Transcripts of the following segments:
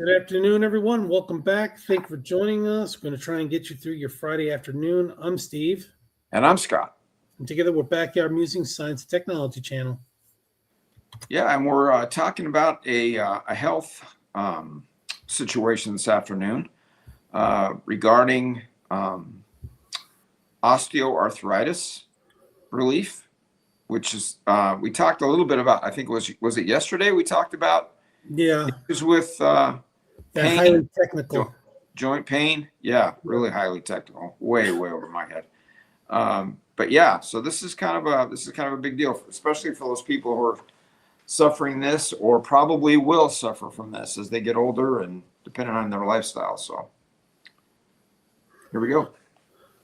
Good afternoon, everyone. Welcome back. Thank you for joining us. We're going to try and get you through your Friday afternoon. I'm Steve. And I'm Scott. And together we're Backyard Musings Science and Technology channel. Yeah, and we're talking about a health situation this afternoon regarding osteoarthritis relief, which is we talked a little bit about. I think was it yesterday we talked about issues with pain, highly technical joint pain. Yeah, really highly technical, way over my head. But yeah, so this is kind of a big deal, especially for those people who are suffering this or probably will suffer from this as they get older and depending on their lifestyle. So here we go.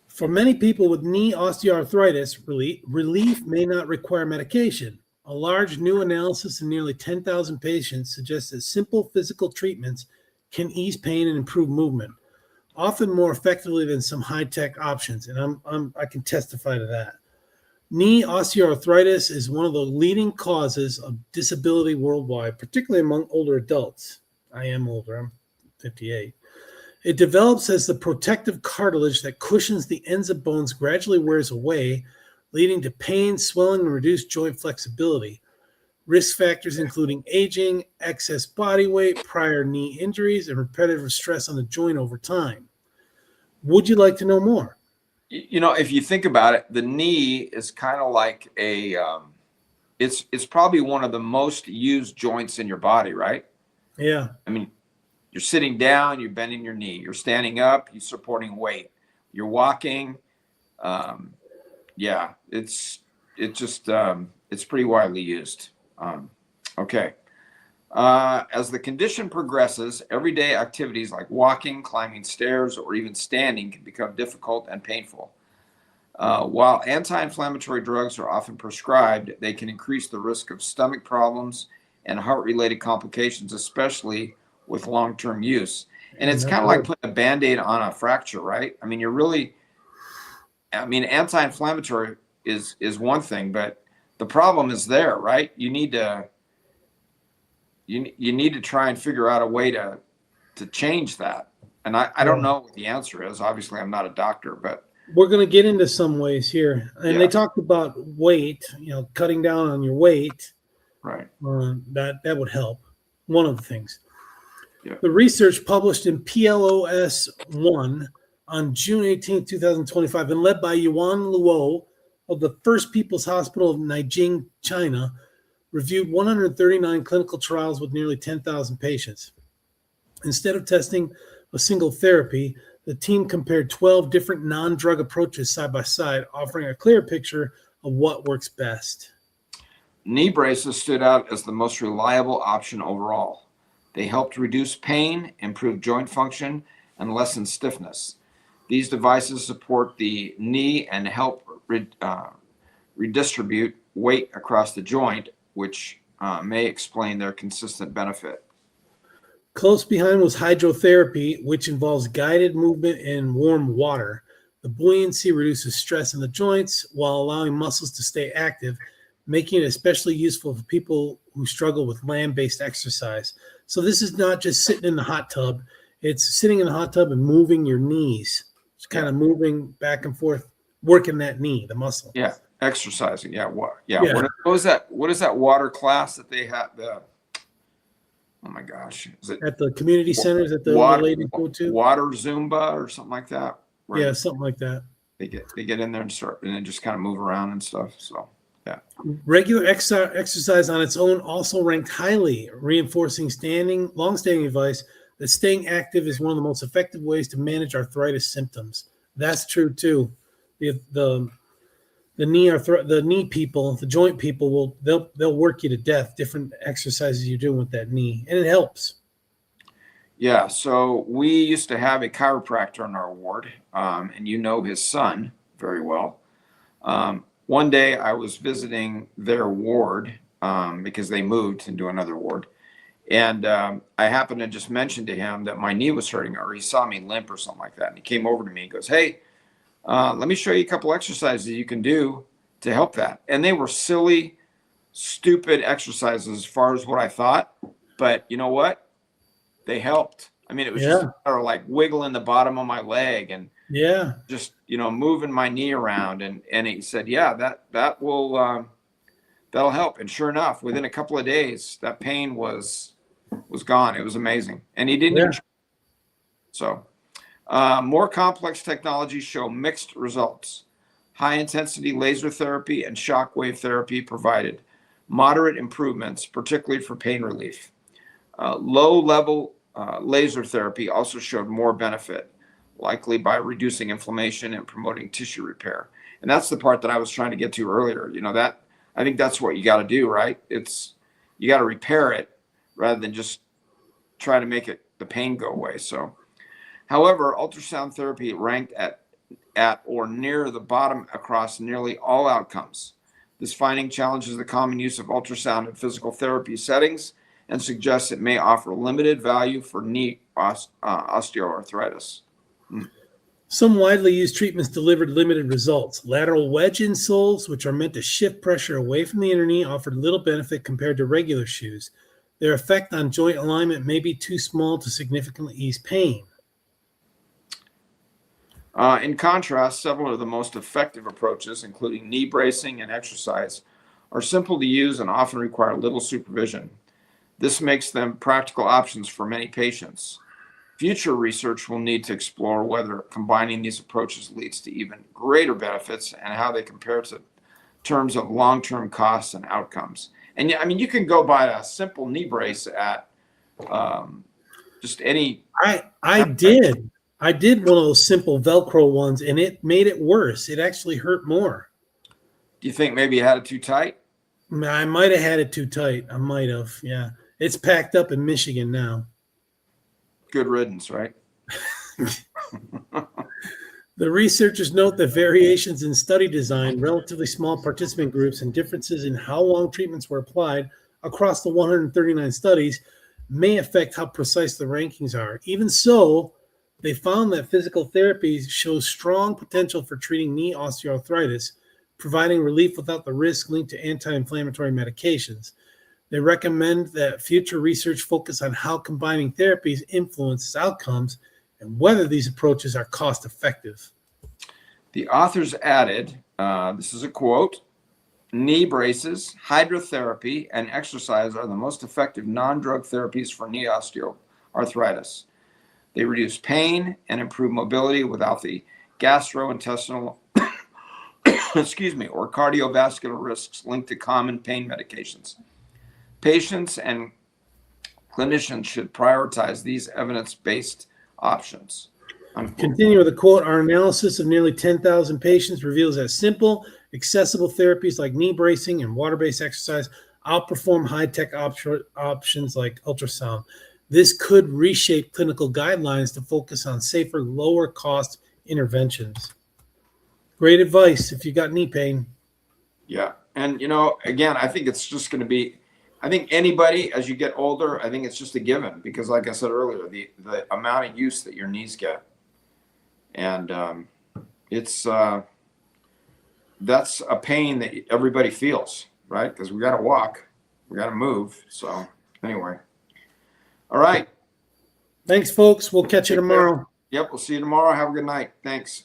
For many people with knee osteoarthritis, relief may not require medication. A large new analysis of nearly 10,000 patients suggests that simple physical treatments can ease pain and improve movement, often more effectively than some high-tech options, and I can testify to that. Knee osteoarthritis is one of the leading causes of disability worldwide, particularly among older adults. I am older, I'm 58. It develops as the protective cartilage that cushions the ends of bones gradually wears away, leading to pain, swelling, and reduced joint flexibility. Risk factors including aging, excess body weight, prior knee injuries, and repetitive stress on the joint over time. Would you like to know more? You know, if you think about it, the knee is kind of like it's probably one of the most used joints in your body, right? Yeah. I mean, you're sitting down, you're bending your knee. You're standing up, you're supporting weight. You're walking. Yeah, it's pretty widely used. Okay. As the condition progresses, everyday activities like walking, climbing stairs, or even standing can become difficult and painful. While anti-inflammatory drugs are often prescribed, they can increase the risk of stomach problems and heart-related complications, especially with long-term use. And it's kind of like putting a Band-Aid on a fracture, right? I mean, anti-inflammatory is one thing, but the problem is there, right? You need to try and figure out a way to change that. And I don't know what the answer is. Obviously, I'm not a doctor, but we're going to get into some ways here. And they talked about weight, cutting down on your weight. Right. That would help. One of the things. Yeah. The research published in PLOS 1 on June 18, 2025, and led by Yuan Luo of the First People's Hospital of Nanjing, China, reviewed 139 clinical trials with nearly 10,000 patients. Instead of testing a single therapy, the team compared 12 different non-drug approaches side by side, offering a clear picture of what works best. Knee braces stood out as the most reliable option overall. They helped reduce pain, improve joint function, and lessen stiffness. These devices support the knee and help redistribute weight across the joint, which may explain their consistent benefit. Close behind was hydrotherapy, which involves guided movement in warm water. The buoyancy reduces stress in the joints while allowing muscles to stay active, making it especially useful for people who struggle with land-based exercise. So this is not just sitting in the hot tub. It's sitting in the hot tub and moving your knees. It's kind of moving back and forth, working that knee, the muscle. Yeah, exercising. Yeah. What is that? What is that water class that they have? Oh my gosh! Is it at the community centers that the ladies go to? Water Zumba or something like that. Right? Yeah, something like that. They get in there and then just kind of move around and stuff. So yeah. Regular exercise on its own also ranked highly, reinforcing long-standing advice that staying active is one of the most effective ways to manage arthritis symptoms. That's true too. The knee people, the joint people they'll work you to death. Different exercises you're doing with that knee, and it helps. Yeah. So we used to have a chiropractor in our ward, and his son very well. One day I was visiting their ward because they moved into another ward. And I happened to just mention to him that my knee was hurting, or he saw me limp or something like that. And he came over to me and goes, "Hey, let me show you a couple exercises you can do to help that." And they were silly, stupid exercises as far as what I thought. But you know what? they helped. I mean, it was Yeah. just a matter of like wiggling the bottom of my leg and Yeah. just, moving my knee around. And he said, yeah, that will, that'll help. And sure enough, within a couple of days, that pain was gone. It was amazing. And he didn't even, so more complex technologies show mixed results. High intensity laser therapy and shockwave therapy provided moderate improvements, particularly for pain relief. Low level laser therapy also showed more benefit, likely by reducing inflammation and promoting tissue repair. And that's the part that I was trying to get to earlier. That I think that's what you got to do, right? You got to repair it rather than just try to make the pain go away. So, however, ultrasound therapy ranked at or near the bottom across nearly all outcomes. This finding challenges the common use of ultrasound in physical therapy settings and suggests it may offer limited value for knee osteoarthritis. Some widely used treatments delivered limited results. Lateral wedge insoles, which are meant to shift pressure away from the inner knee, offered little benefit compared to regular shoes. Their effect on joint alignment may be too small to significantly ease pain. In contrast, several of the most effective approaches, including knee bracing and exercise, are simple to use and often require little supervision. This makes them practical options for many patients. Future research will need to explore whether combining these approaches leads to even greater benefits and how they compare to terms of long-term costs and outcomes. And I mean, you can go buy a simple knee brace at just any. I did one of those simple Velcro ones, and it made it worse. It actually hurt more. Do you think maybe you had it too tight? I might have had it too tight. I might have. Yeah, it's packed up in Michigan now. Good riddance, right? The researchers note that variations in study design, relatively small participant groups, and differences in how long treatments were applied across the 139 studies may affect how precise the rankings are. Even so, they found that physical therapy shows strong potential for treating knee osteoarthritis, providing relief without the risk linked to anti-inflammatory medications. They recommend that future research focus on how combining therapies influences outcomes and whether these approaches are cost effective. The authors added, this is a quote, knee braces, hydrotherapy, and exercise are the most effective non-drug therapies for knee osteoarthritis. They reduce pain and improve mobility without the gastrointestinal or cardiovascular risks linked to common pain medications. Patients and clinicians should prioritize these evidence-based options. Continue with a quote. Our analysis of nearly 10,000 patients reveals that simple, accessible therapies like knee bracing and water-based exercise outperform high-tech options like ultrasound. This could reshape clinical guidelines to focus on safer, lower-cost interventions. Great advice if you got knee pain. Yeah. And, again, I think it's just going to be, I think anybody, as you get older, I think it's just a given because, like I said earlier, the amount of use that your knees get. And that's a pain that everybody feels, right? Because we got to walk, we got to move. So anyway, all right. Thanks, folks. We'll catch you tomorrow. Yep, we'll see you tomorrow. Have a good night. Thanks.